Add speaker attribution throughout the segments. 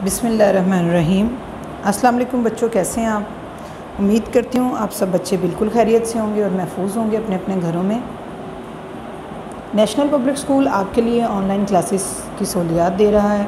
Speaker 1: बिस्मिल्लाहिर्रहमानिर्रहीम। अस्सलाम वालेकुम बच्चों, कैसे हैं आप? उम्मीद करती हूँ आप सब बच्चे बिल्कुल खैरियत से होंगे और महफूज होंगे अपने अपने घरों में। नेशनल पब्लिक स्कूल आपके लिए ऑनलाइन क्लासेस की सहूलियात दे रहा है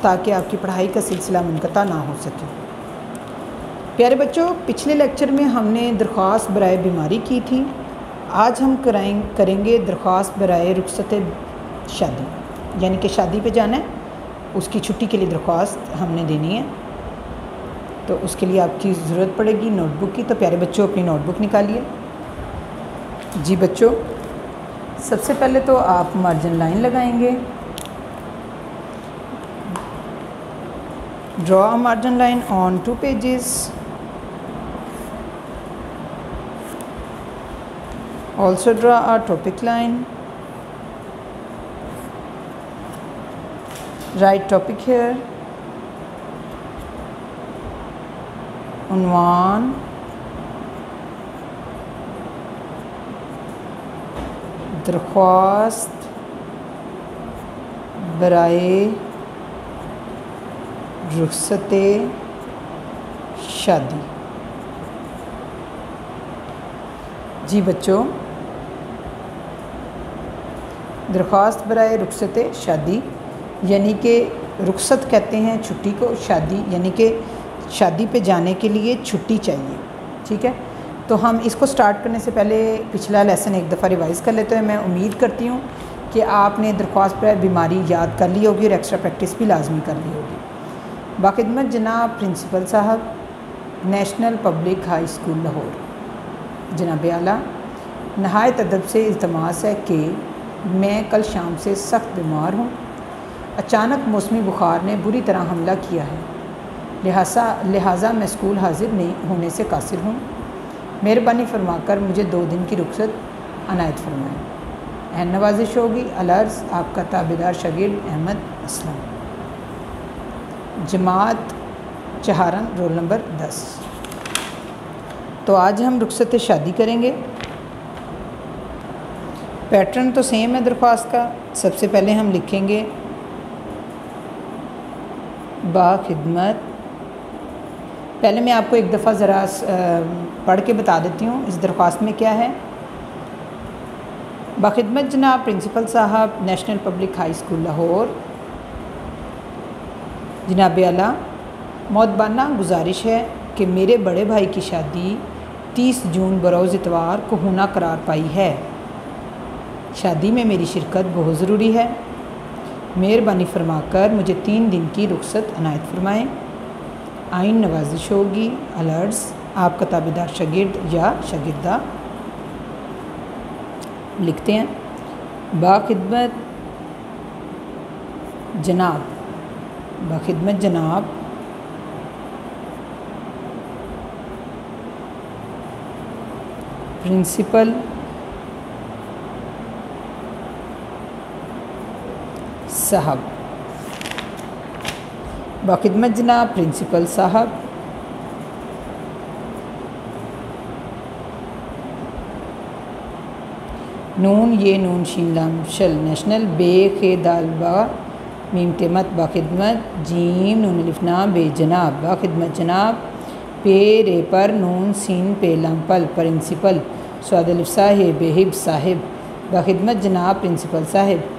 Speaker 1: ताकि आपकी पढ़ाई का सिलसिला मुनक़ता ना हो सके। प्यारे बच्चों, पिछले लेक्चर में हमने दरख्वास्त बराए बीमारी की थी। आज हम करेंगे दरख्वास्त बराए रुखसत शादी, यानी कि शादी पे जाना है, उसकी छुट्टी के लिए दरख्वास्त हमने देनी है। तो उसके लिए आपकी ज़रूरत पड़ेगी नोटबुक की। तो प्यारे बच्चों, अपनी नोटबुक निकालिए। जी बच्चों, सबसे पहले तो आप मार्जिन लाइन लगाएंगे। Draw a margin line on 2 pages. Also draw a topic line. Write topic here. उन्वान, दरख्वास्त बराए रुखसत शादी। जी बच्चों, दरख्वास्त बराए रुखसत शादी यानी कि रुखसत कहते हैं छुट्टी को, शादी यानी कि शादी पे जाने के लिए छुट्टी चाहिए। ठीक है, तो हम इसको स्टार्ट करने से पहले पिछला लेसन एक दफ़ा रिवाइज़ कर लेते हैं। मैं उम्मीद करती हूँ कि आपने दरख्वास्त बराए बीमारी याद कर ली होगी और एक्स्ट्रा प्रैक्टिस भी लाजमी कर ली होगी। बाखिदमत जनाब प्रिंसिपल साहब, national public high school Lahore, जनाब आला, नहायत अदब से इल्तमास है कि मैं कल शाम से सख्त बीमार हूँ। अचानक मौसमी बुखार ने बुरी तरह हमला किया है, लिहाजा मैं स्कूल हाजिर नहीं होने से कासिर हूँ। मेहरबानी फरमाकर मुझे 2 दिन की रुखसत अनायत फरमाएँ। एन नवाजिश होगी। अलर्ज़ आपका ताबेदार शागिर्द अहमद असलम, जमात चहारन, रोल नंबर 10। तो आज हम रुखसत शादी करेंगे। पैटर्न तो सेम है दरख्वास्त का। सबसे पहले हम लिखेंगे बाखिदमत। पहले मैं आपको एक दफ़ा ज़रा पढ़ के बता देती हूँ इस दरख्वास्त में क्या है। बाखिदमत जनाब प्रिंसिपल साहब, national public high school Lahore, जनाब आला, मौदबाना गुजारिश है कि मेरे बड़े भाई की शादी 30 जून बरोज़ इतवार को होना करार पाई है। शादी में मेरी शिरकत बहुत ज़रूरी है। मेहरबानी फरमाकर मुझे 3 दिन की रुखसत अनायत फरमाएँ। आइन नवाजिश होगी। अलर्ट्स आपका ताबेदार शागिर्द या शागिर्दा। लिखते हैं बाखिदमत जनाब, बाखिदमत जनाब प्रिंसिपल साहब, बाखिदमत जनाब प्रिंसिपल साहब, नून ये नून शीन लाम शल नेशनल, बे खे दाल बा मीम के मत, बाखिदमत जीम नून लिफना बे जनाब, बाखिदमत जनाब पे रे पर नून सीन पे लाम पल, प्रिंसिपल स्वाद अलिफ साहिब बेहिब साहिब, बाखिदमत जनाब प्रिंसिपल साहिब।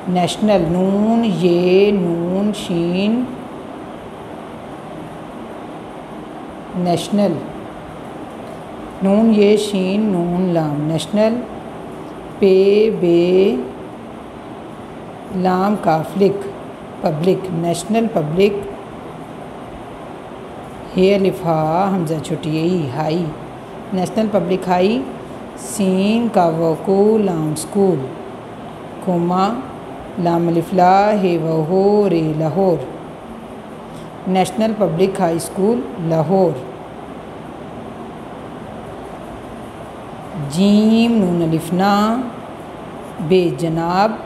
Speaker 1: नेशनल नून ये नून शीन नेशनल, नून ये शीन नून लाम नेशनल, पे बे लाम काफ लिख पब्लिक, नेशनल पब्लिक, हे अलिफ हा हमजा छोटी ई हाई, नेशनल पब्लिक हाई, सीन का वकू लाम स्कूल, कोमा लाम अलिफला हे वहो रे Lahore, national public high school Lahore. जीम नून अलिफना बे जनाब,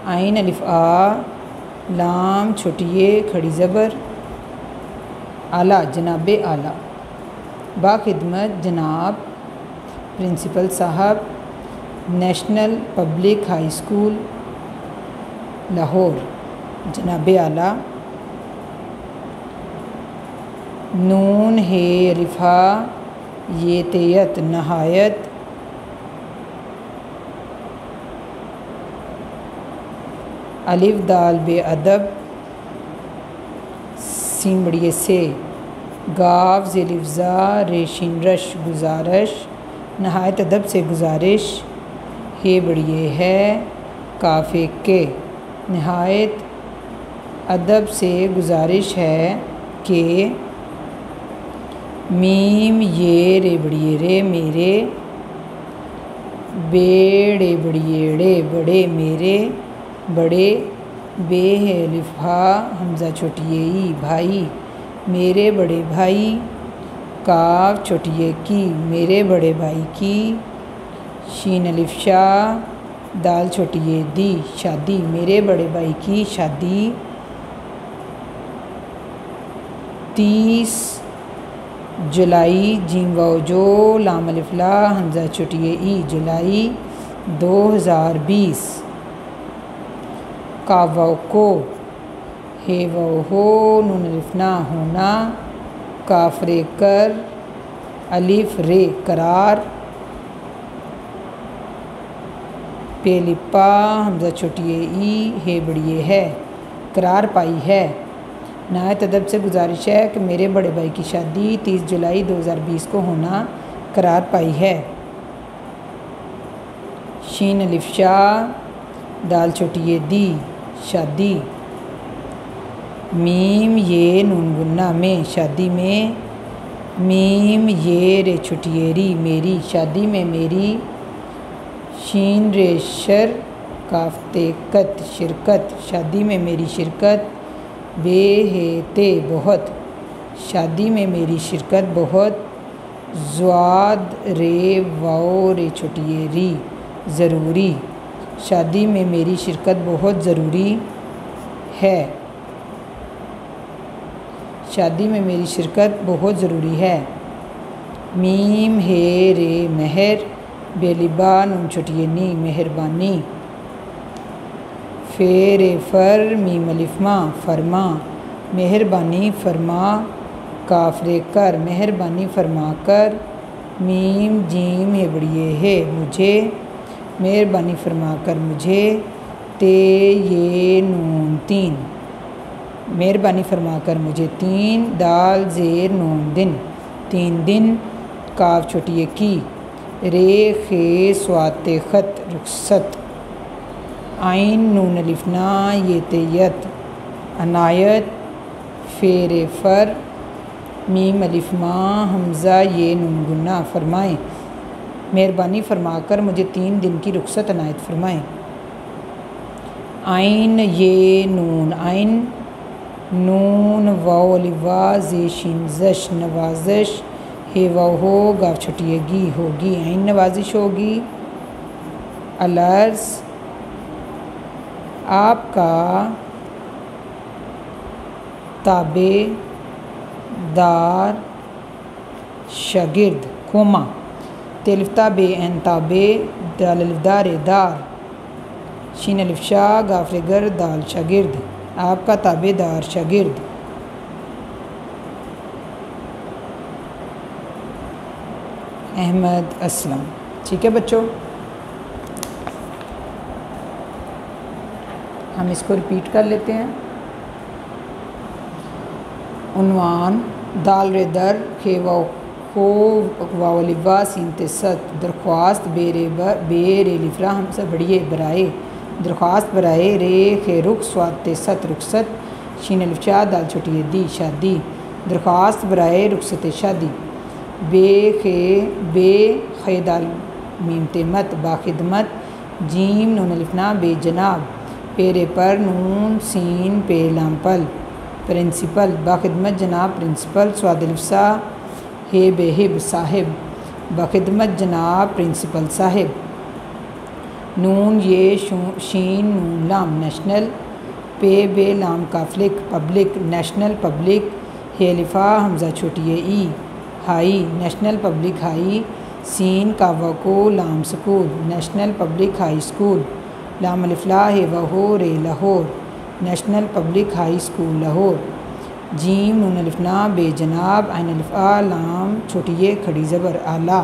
Speaker 1: आइन अलिफ आ, लाम छोटिए खड़ी ज़बर, आला जनाब आला, बाखिदमत जनाब प्रिंसिपल साहब, national public high school Lahore, जनाब आला, नून हे रिफा ये तेयत नहायत, अलिफ दाल बे अदब सीन बड़िए से, गाव ज़ेलिफ़्ज़ा रेशिन रश गुजारिश, नहायत अदब से गुजारिश, हे बड़िए है काफ़े के, नहायत अदब से गुजारिश है कि, मीम ये रे बड़िए रे मेरे, बेड़े बड़िए ड़े बड़े मेरे बड़े, बे है लिफा हमज़ा छोटिए ई भाई मेरे बड़े भाई, काफ छोटिए की मेरे बड़े भाई की, शीन अलिफ शाह दाल छोटिए दी शादी मेरे बड़े भाई की शादी, 30 जुलाई जीम वाओ जो लाम अलिफ ला हमज़ा छोटिए ई जुलाई 2020, काफ वाओ को, हे वाओ हो नून अलिफ ना होना, काफ रे कर अलिफ रे करार, पे लिपा हमज़ा छोटिए ई हे बड़िए है करार पाई है, नहायत अदब से गुजारिश है कि मेरे बड़े भाई की शादी 30 जुलाई 2020 को होना करार पाई है, शीन अलिफ शाह दाल छोटिए दी शादी, मीम ये नून गुन्ना में शादी में, मीम ये रे छोटिए री मेरी शादी में मेरी, शीन रे शर काफ्ते कत शिरकत शादी में मेरी शिरकत, बे हे ते बहुत शादी में मेरी शिरकत बहुत, ज़्वाद रे वाओ रे छोटिए री ज़रूरी शादी में मेरी शिरकत बहुत ज़रूरी है, शादी में मेरी शिरकत बहुत ज़रूरी है, मीम हे रे महर बेलिबा नून छोटिए नी मेहरबानी, फेरे फर मीम अलिफ मा फरमा मेहरबानी फरमा, काफरे कर मेहरबानी फरमा कर, मीम जीम हे बड़िए है मुझे मेहरबानी फरमा कर मुझे, ते ये नून 3 मेहरबानी फरमा कर मुझे 3, दाल ज़ेर नून दिन 3 दिन, काफ छोटिए की, रे खे स्वाते ख़त रुखसत, आइन नून अलिफ ना ये तेयत अनायत, फेरे फर मीम अलिफ मा हमज़ा ये नून गुन्ना फरमाएँ, मेहरबानी फरमाकर मुझे 3 दिन की रुखसत अनायत फरमाएँ, आइन ये नून आइन, नून वाओ अलिफ वा ज़े शीन ज़श नवाज़श, हे वाओ हो गाफ छटिएगी होगी आइन नवाजिश होगी, अलर्ज़ आपका ताबेदार शागिर्द कोमा, तेलिफ्ता बे एन ताबे दाल अलिफ़दार दार, शीन अलिफ शाह गाफरे गर दाल शागिर्द आपका ताबेदार शागिर्द, अहमद असलम। ठीक है बच्चों, हम इसको रिपीट कर लेते हैं। उन्वान दाल रे दर खे वो वावलिवा सीनते सत दरख्वास्त बेरे लिफ्रा हमसे बढ़िए बराए दरख्वास्त बराए रे खे रुख स्वाते सत रुखसत शीन अलिफशा दाल छोटिए दी शादी दरख्वास्त बराए रुखसत शादी बे खे दाल मीमते मत बाखिदमत जीम नून अलिफना बेजनाब पेरे पर नून सीन पे लामपल प्रिंसिपल बाखिदमत जनाब प्रिंसिपल स्वादिलफसा हे बेहिब साहिब बाखिदमत जनाब प्रिंसिपल साहिब नून ये शीन नून लाम नेशनल पे बे लाम काफ्लिक पब्लिक नेशनल पब्लिक हेलिफा हमजा छोटिए ई हाई नेशनल पब्लिक हाई सीन का वको लाम school national public high school लाम अलिफला हे वहो रे Lahore national public high school Lahore जीम नून अलिफना बेजनाब आइन अलिफ आ लाम छोटी ये खड़ी ज़बर आला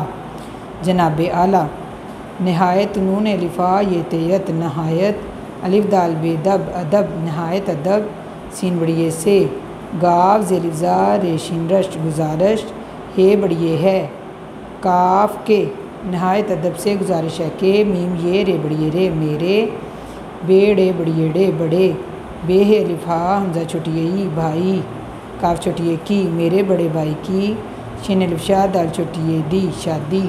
Speaker 1: जनाब आला नहायत नून अलिफ़ा ये तेयत नहायत अलिफ दाल बेदब अदब नहायत अदब सीन बड़िए से गाव ज़ेलिफ़ा रेशिन रश गुजारिश हे बड़िए है काफ के नहायत अदब से गुजारिश है के मीम ये रे बड़िए रे मेरे बेड़े बड़िए डे बड़े बे अलिफ़ा हमज़ा छोटिए भाई काफ छोटिए की मेरे बड़े भाई की शिन अलिफ़ा दाल छोटिए दी शादी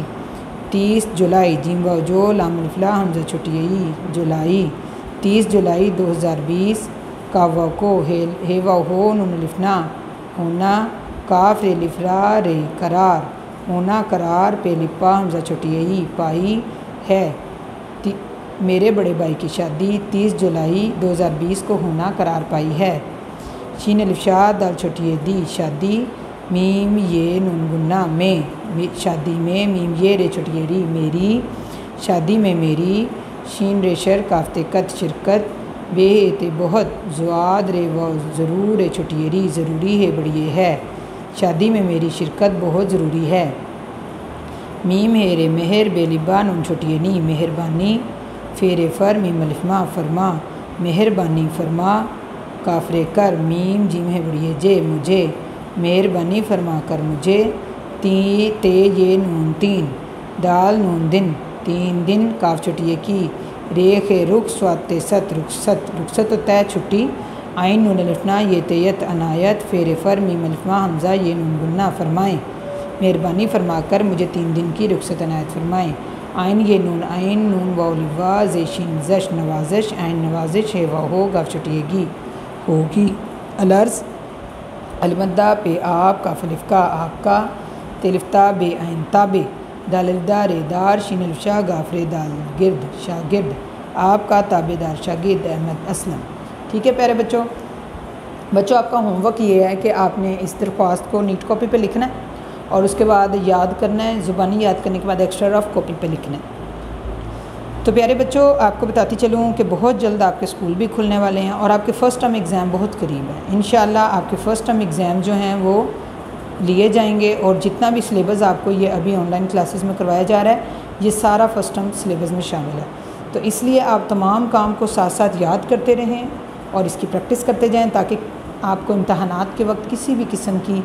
Speaker 1: 30 जुलाई जिम व जो लाम अलिफ़ला हमज़ा छोटिए जुलाई 30 जुलाई 2020 कावा को हे व हो नून अलिफ़ना होना काफ रे लिफ़रा रे करार होना करार पे लिपा हमज़ा छोटिए पाई है मेरे बड़े भाई की शादी 30 जुलाई 2020 को होना करार पाई है शीन अलिफ़ा दाल छोटिए दी शादी मीम ये नून गुन्ना में शादी में मीम ये रे छोटिए री मेरी शादी में मेरी शीन रेशर काफ्ते कत शिरकत बे ते बहुत जुआद रे व ज़रूर रे छोटिए री ज़रूरी है बड़िए है शादी में मेरी शिरकत बहुत ज़रूरी है मीम है रे मेहर बेलिबा नून छोटिए नी मेहरबानी फेरे फर मीम अलिफ़मा फरमा मेहरबानी फरमा काफरे कर मीम जिम है बड़िए जे मुझे मेहरबानी फरमा कर मुझे ते ये नून तीन दाल नून दिन 3 दिन काफ छोटिए की रेख रुख स्वाते सत रुखसत तय छुट्टी आइन नून अलिफ़ना ये तेयत अनायत फेरे फर मीम अलिफ़मा हमज़ा ये नून गुन्ना फरमाएँ मेहरबानी फरमा कर मुझे 3 दिन की रुखसत अनायत फरमाएँ आइन ये नून आइन नून वालिवा जेशिन जश नवाजिश आइन नवाजिश है व हो गफ छुटिएगी होगी अलर्ज़ अलमद्दा पे आप काफलिफ़ का आपका तिलिफ्ता बे आइन ताबे दालदा रेदार शीन अलिफ़ा गाफरे दाल गिरद शागिर्द आपका ताबेदार शागिर्द अहमद असलम। ठीक है प्यारे बच्चों आपका होमवर्क ये है कि आपने इस दरख्वास्त को नीट कॉपी पे लिखना है और उसके बाद याद करना है, ज़ुबानी याद करने के बाद एक्स्ट्रा रफ कॉपी पे लिखना है। तो प्यारे बच्चों आपको बताती चलूँ कि बहुत जल्द आपके स्कूल भी खुलने वाले हैं और आपके फ़र्स्ट टर्म एग्ज़ाम बहुत करीब है। इंशाल्लाह आपके फ़र्स्ट टर्म एग्ज़ाम जो हैं वो लिए जाएंगे और जितना भी सिलेबस आपको ये अभी ऑनलाइन क्लासेस में करवाया जा रहा है ये सारा फ़र्स्ट टर्म सिलेबस में शामिल है। तो इसलिए आप तमाम काम को साथ साथ याद करते रहें और इसकी प्रैक्टिस करते जाएँ ताकि आपको इम्तहानात के वक्त किसी भी किस्म की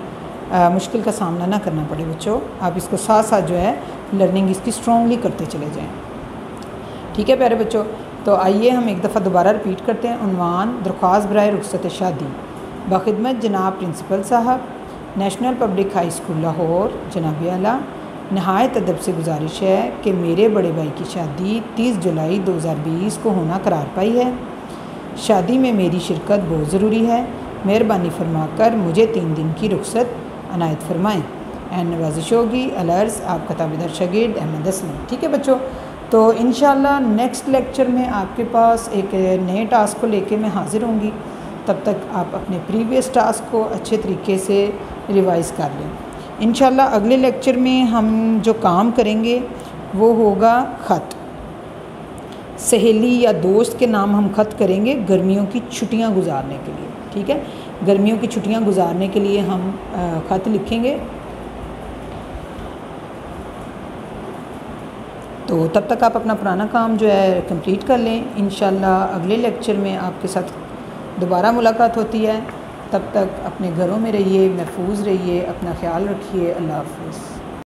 Speaker 1: मुश्किल का सामना ना करना पड़े। बच्चों आप इसको साथ साथ जो है लर्निंग इसकी स्ट्रॉन्गली करते चले जाएँ। ठीक है प्यारे बच्चों, तो आइए हम एक दफ़ा दोबारा रिपीट करते हैं। उन्वान दरख्वास्त बराए रुखसत शादी बखिदमत जनाब प्रिंसिपल साहब national public high school Lahore जनाब आला नहायत अदब से गुजारिश है कि मेरे बड़े भाई की शादी 30 जुलाई 2020 को होना करार पाई है। शादी में मेरी शिरकत बहुत ज़रूरी है। मेहरबानी फरमाकर मुझे 3 दिन की रुखसत अनायत फरमाएँ। एन नवाजिश होगी अलर्ज़ आपका ताबेदार शागिर्द अहमद असलम। ठीक है बच्चों, तो इंशाल्लाह नेक्स्ट लेक्चर में आपके पास एक नए टास्क को लेके मैं हाज़िर होंगी। तब तक आप अपने प्रीवियस टास्क को अच्छे तरीके से रिवाइज़ कर लें। इंशाल्लाह अगले लेक्चर में हम जो काम करेंगे वो होगा ख़त। सहेली या दोस्त के नाम हम ख़त करेंगे गर्मियों की छुट्टियां गुजारने के लिए। ठीक है, गर्मियों की छुट्टियां गुजारने के लिए हम ख़त लिखेंगे। तो तब तक आप अपना पुराना काम जो है कंप्लीट कर लें। इंशाल्लाह अगले लेक्चर में आपके साथ दोबारा मुलाकात होती है। तब तक अपने घरों में रहिए, महफूज रहिए, अपना ख्याल रखिए। अल्लाह हाफ़िज़।